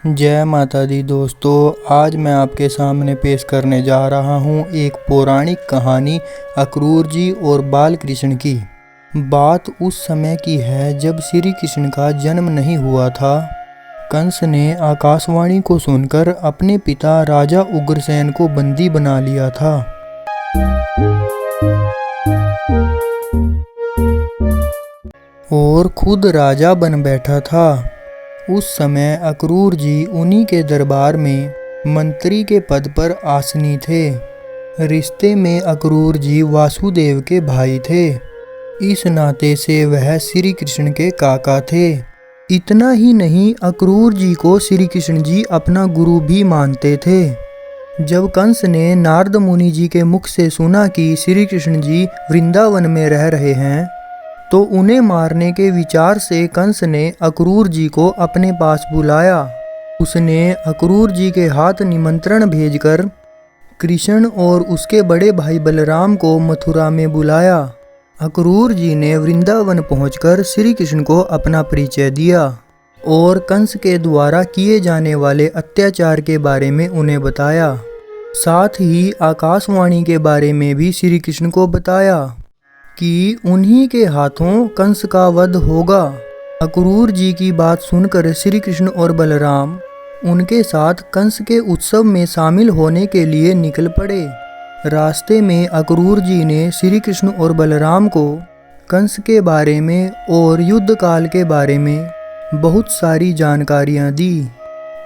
जय माता दी दोस्तों, आज मैं आपके सामने पेश करने जा रहा हूँ एक पौराणिक कहानी अक्रूर जी और बाल कृष्ण की। बात उस समय की है जब श्री कृष्ण का जन्म नहीं हुआ था। कंस ने आकाशवाणी को सुनकर अपने पिता राजा उग्रसेन को बंदी बना लिया था और खुद राजा बन बैठा था। उस समय अक्रूर जी उन्हीं के दरबार में मंत्री के पद पर आसनी थे। रिश्ते में अक्रूर जी वासुदेव के भाई थे। इस नाते से वह श्री कृष्ण के काका थे। इतना ही नहीं, अक्रूर जी को श्री कृष्ण जी अपना गुरु भी मानते थे। जब कंस ने नारद मुनि जी के मुख से सुना कि श्री कृष्ण जी वृंदावन में रह रहे हैं, तो उन्हें मारने के विचार से कंस ने अक्रूर जी को अपने पास बुलाया। उसने अक्रूर जी के हाथ निमंत्रण भेजकर कृष्ण और उसके बड़े भाई बलराम को मथुरा में बुलाया। अक्रूर जी ने वृंदावन पहुंचकर श्री कृष्ण को अपना परिचय दिया और कंस के द्वारा किए जाने वाले अत्याचार के बारे में उन्हें बताया। साथ ही आकाशवाणी के बारे में भी श्री कृष्ण को बताया कि उन्हीं के हाथों कंस का वध होगा। अक्रूर जी की बात सुनकर श्री कृष्ण और बलराम उनके साथ कंस के उत्सव में शामिल होने के लिए निकल पड़े। रास्ते में अक्रूर जी ने श्री कृष्ण और बलराम को कंस के बारे में और युद्ध काल के बारे में बहुत सारी जानकारियां दी।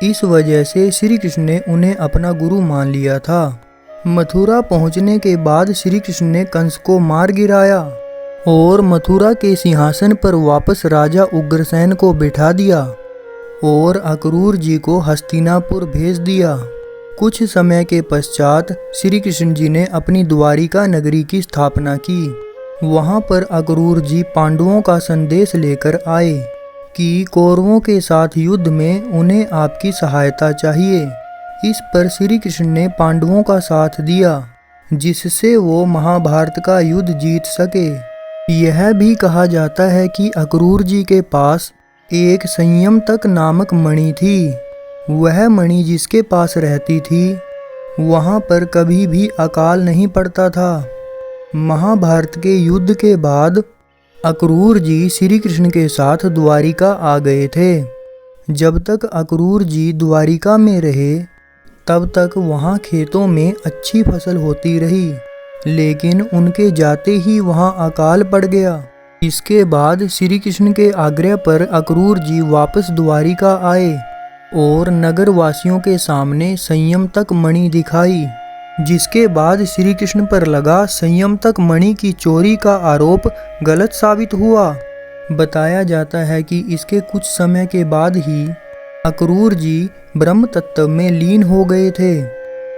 इस वजह से श्री कृष्ण ने उन्हें अपना गुरु मान लिया था। मथुरा पहुंचने के बाद श्री कृष्ण ने कंस को मार गिराया और मथुरा के सिंहासन पर वापस राजा उग्रसेन को बिठा दिया और अक्रूर जी को हस्तिनापुर भेज दिया। कुछ समय के पश्चात श्री कृष्ण जी ने अपनी द्वारिका नगरी की स्थापना की। वहां पर अक्रूर जी पांडवों का संदेश लेकर आए कि कौरवों के साथ युद्ध में उन्हें आपकी सहायता चाहिए। इस पर श्री कृष्ण ने पांडवों का साथ दिया, जिससे वो महाभारत का युद्ध जीत सके। यह भी कहा जाता है कि अक्रूर जी के पास एक संयम तक नामक मणि थी। वह मणि जिसके पास रहती थी, वहां पर कभी भी अकाल नहीं पड़ता था। महाभारत के युद्ध के बाद अक्रूर जी श्री कृष्ण के साथ द्वारिका आ गए थे। जब तक अक्रूर जी द्वारिका में रहे, तब तक वहाँ खेतों में अच्छी फसल होती रही, लेकिन उनके जाते ही वहाँ अकाल पड़ गया। इसके बाद श्री कृष्ण के आग्रह पर अक्रूर जी वापस द्वारिका आए और नगर वासियों के सामने संयम तक मणि दिखाई, जिसके बाद श्री कृष्ण पर लगा संयम तक मणि की चोरी का आरोप गलत साबित हुआ। बताया जाता है कि इसके कुछ समय के बाद ही अक्रूर जी ब्रह्म तत्व में लीन हो गए थे।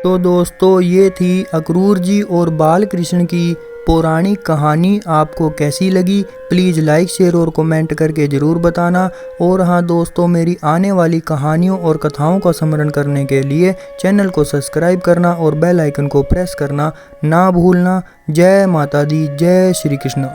तो दोस्तों, ये थी अक्रूर जी और बाल कृष्ण की पौराणिक कहानी। आपको कैसी लगी प्लीज़ लाइक, शेयर और कमेंट करके ज़रूर बताना। और हाँ दोस्तों, मेरी आने वाली कहानियों और कथाओं का स्मरण करने के लिए चैनल को सब्सक्राइब करना और बेल आइकन को प्रेस करना ना भूलना। जय माता दी, जय श्री कृष्ण।